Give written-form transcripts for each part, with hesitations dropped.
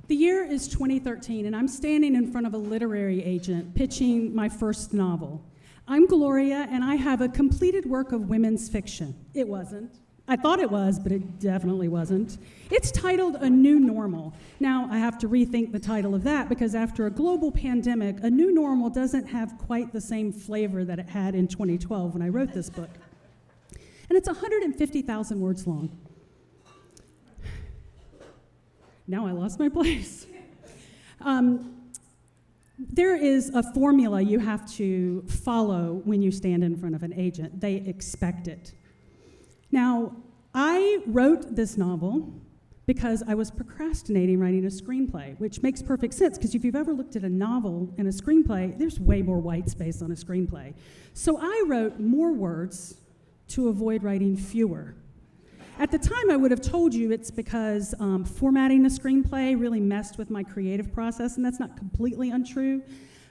The year is 2013, and I'm standing in front of a literary agent pitching my first novel. I'm Gloria, and I have a completed work of women's fiction. It wasn't. I thought it was, but it definitely wasn't. It's titled A New Normal. Now, I have to rethink the title of that because after a global pandemic, a new normal doesn't have quite the same flavor that it had in 2012 when I wrote this book. And it's 150,000 words long. Now I lost my place. There is a formula you have to follow when you stand in front of an agent. They expect it. Now, I wrote this novel because I was procrastinating writing a screenplay, which makes perfect sense, because if you've ever looked at a novel and a screenplay, there's way more white space on a screenplay. So I wrote more words to avoid writing fewer. At the time, I would have told you it's because formatting a screenplay really messed with my creative process, and that's not completely untrue.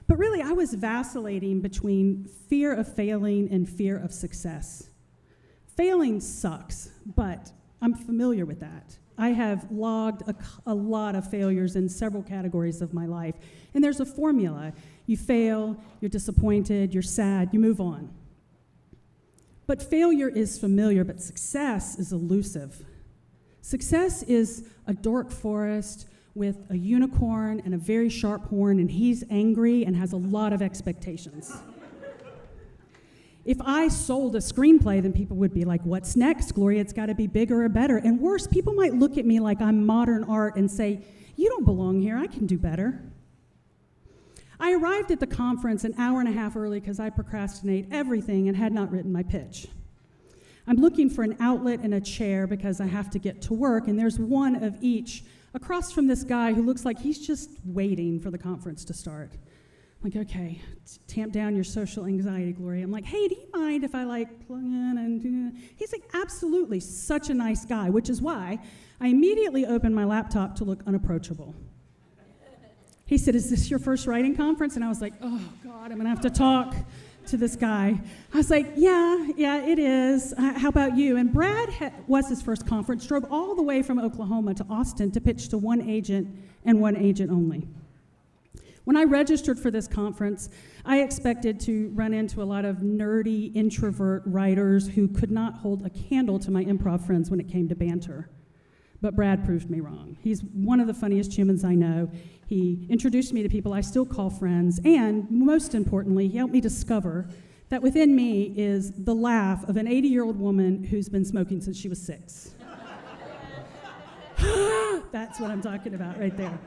But really, I was vacillating between fear of failing and fear of success. Failing sucks, but I'm familiar with that. I have logged a lot of failures in several categories of my life, and there's a formula. You fail, you're disappointed, you're sad, you move on. But failure is familiar, but success is elusive. Success is a dark forest with a unicorn and a very sharp horn, and he's angry and has a lot of expectations. If I sold a screenplay, then people would be like, what's next, Gloria? It's gotta be bigger or better. And worse, people might look at me like I'm modern art and say, you don't belong here, I can do better. I arrived at the conference an hour and a half early because I procrastinate everything and had not written my pitch. I'm looking for an outlet and a chair because I have to get to work, and there's one of each across from this guy who looks like he's just waiting for the conference to start. I'm like, okay, tamp down your social anxiety, Gloria. I'm like, hey, do you mind if I plug in and do that? He's like, absolutely, such a nice guy, which is why I immediately opened my laptop to look unapproachable. He said, is this your first writing conference? And I was like, oh God, I'm gonna have to talk to this guy. I was like, yeah, it is. How about you? And Brad was his first conference, drove all the way from Oklahoma to Austin to pitch to one agent and one agent only. When I registered for this conference, I expected to run into a lot of nerdy introvert writers who could not hold a candle to my improv friends when it came to banter. But Brad proved me wrong. He's one of the funniest humans I know. He introduced me to people I still call friends, and most importantly, he helped me discover that within me is the laugh of an 80-year-old woman who's been smoking since she was 6. That's what I'm talking about right there.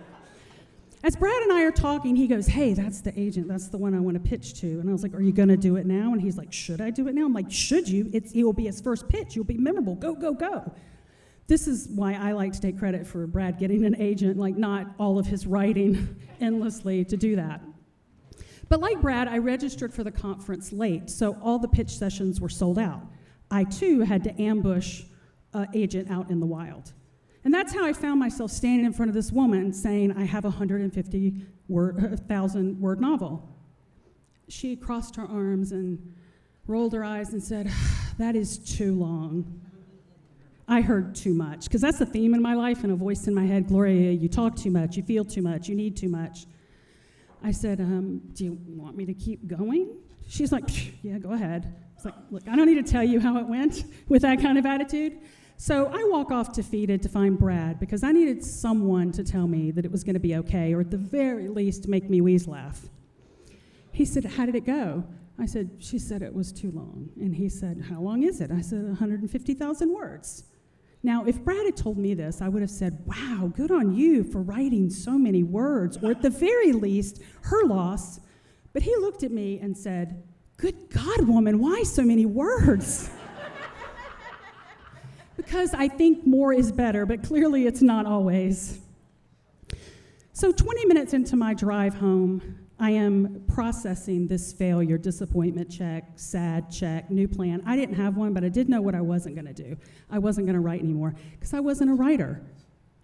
As Brad and I are talking, he goes, hey, that's the agent. That's the one I want to pitch to. And I was like, are you going to do it now? And he's like, should I do it now? I'm like, should you? It will be his first pitch. You'll be memorable. Go, go, go. This is why I like to take credit for Brad getting an agent, not all of his writing endlessly to do that. But like Brad, I registered for the conference late, so all the pitch sessions were sold out. I, too, had to ambush an agent out in the wild. And that's how I found myself standing in front of this woman saying, I have a 150,000-word novel. She crossed her arms and rolled her eyes and said, that is too long. I heard too much, because that's the theme in my life and a voice in my head, Gloria, you talk too much, you feel too much, you need too much. I said, do you want me to keep going? She's like, yeah, go ahead. It's like, look, I don't need to tell you how it went with that kind of attitude. So I walk off defeated to find Brad because I needed someone to tell me that it was going to be okay, or at the very least make me wheeze laugh. He said, how did it go? I said, she said it was too long. And he said, how long is it? I said, 150,000 words. Now, if Brad had told me this, I would have said, wow, good on you for writing so many words, or at the very least, her loss. But he looked at me and said, good God, woman, why so many words? Because I think more is better, but clearly it's not always. So 20 minutes into my drive home, I am processing this failure, disappointment check, sad check, new plan. I didn't have one, but I did know what I wasn't going to do. I wasn't going to write anymore because I wasn't a writer.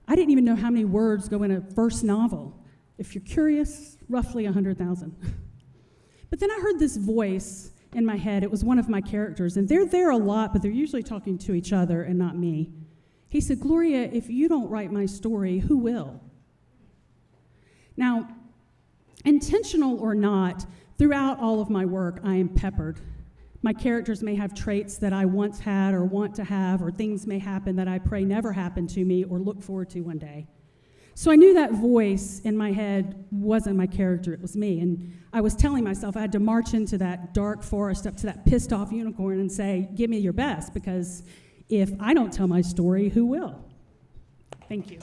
I didn't even know how many words go in a first novel. If you're curious, roughly 100,000. But then I heard this voice in my head. It was one of my characters, and they're there a lot, but they're usually talking to each other and not me. He said, Gloria, if you don't write my story, who will? Now, intentional or not, throughout all of my work, I am peppered. My characters may have traits that I once had or want to have, or things may happen that I pray never happen to me or look forward to one day. So I knew that voice in my head wasn't my character, it was me. And I was telling myself I had to march into that dark forest up to that pissed off unicorn and say, give me your best, because if I don't tell my story, who will? Thank you.